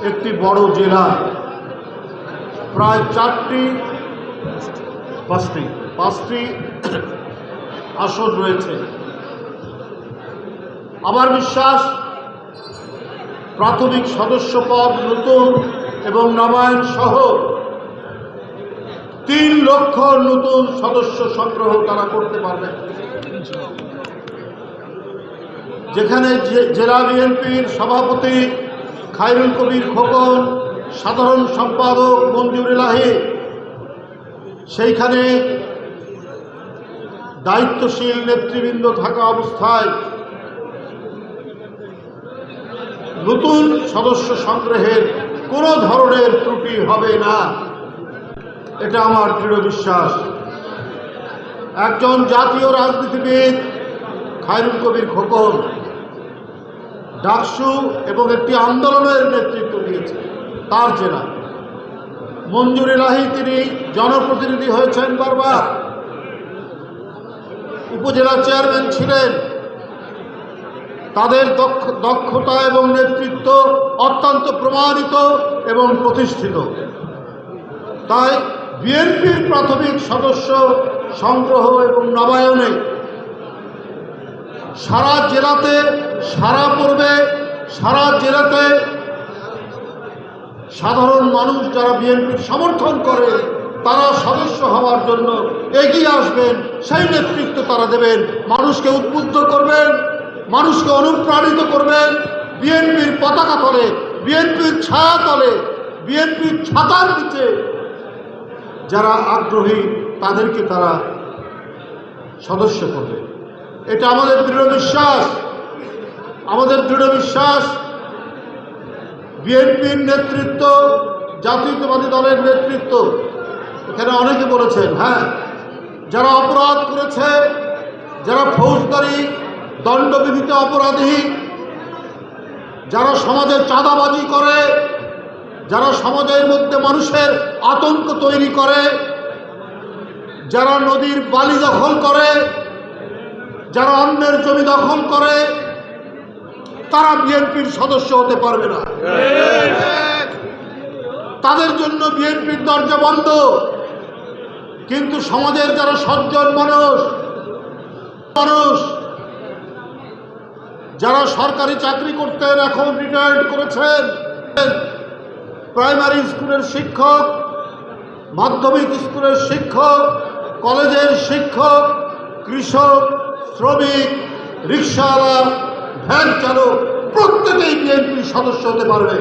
একটি বড় জেলা, প্রায় পাঁচটি আসন রয়েছে। আমার বিশ্বাস প্রাথমিক সদস্য পদ নতুন এবং নবায়ন সহ 3 লক্ষ নতুন সদস্য সংগ্রহ তারা করতে পারবে। যেখানে জেলা বিএনপির সভাপতি খায়রুল কবির খোকন, সাধারণ সম্পাদক মঞ্জুর এলাহি, সেইখানে দায়িত্বশীল নেতৃবৃন্দ থাকা অবস্থায় নতুন সদস্য সংগ্রহের কোনো ধরনের ত্রুটি হবে না, এটা আমার দৃঢ় বিশ্বাস। একজন জাতীয় রাজনীতিবিদ খায়রুল কবির খোকন ডাকসু এবং একটি আন্দোলনের নেতৃত্ব দিয়েছে তার জেলা। মঞ্জুর এলাহি তিনি জনপ্রতিনিধি হয়েছেন বারবার, উপজেলা চেয়ারম্যান ছিলেন। তাদের দক্ষতা এবং নেতৃত্ব অত্যন্ত প্রমাণিত এবং প্রতিষ্ঠিত। তাই বিএনপির প্রাথমিক সদস্য সংগ্রহ এবং নবায়নে সারা জেলাতে সারা পড়বে। সারা জেলাতে সাধারণ মানুষ যারা বিএনপির সমর্থন করে তারা সদস্য হওয়ার জন্য এগিয়ে আসবেন, সেই নেতৃত্ব তারা দেবেন। মানুষকে উদ্বুদ্ধ করবেন, মানুষকে অনুপ্রাণিত করবেন। বিএনপির পতাকা তলে, বিএনপির ছায়া তলে, বিএনপির ছাতার নিচে যারা আগ্রহী তাদেরকে তারা সদস্য করবে। এটা আমাদের দৃঢ় বিশ্বাস। আমাদের দৃঢ় বিশ্বাস বিএনপির নেতৃত্ব, জাতীয়তাবাদী দলের নেতৃত্ব, এখানে অনেকে বলেছেন, হ্যাঁ, যারা অপরাধ করেছে, যারা ফৌজদারি দণ্ডবিধিতে অপরাধী, যারা সমাজে চাঁদাবাজি করে, যারা সমাজের মধ্যে মানুষের আতঙ্ক তৈরি করে, যারা নদীর বালি দখল করে, যারা অন্যের জমি দখল করে, তারা বিএনপির সদস্য হতে পারবে না। তাদের জন্য বিএনপির দরজা বন্ধ। কিন্তু সমাজের যারা সজ্জন মানুষ, যারা সরকারি চাকরি করতেন, এখন রিটায়ার্ড করেছেন, প্রাইমারি স্কুলের শিক্ষক, মাধ্যমিক স্কুলের শিক্ষক, কলেজের শিক্ষক, কৃষক, শ্রমিক, রিকশাওয়ালা, ভ্যান চালক, প্রত্যেকেই বিএনপির সদস্য হতে পারবে।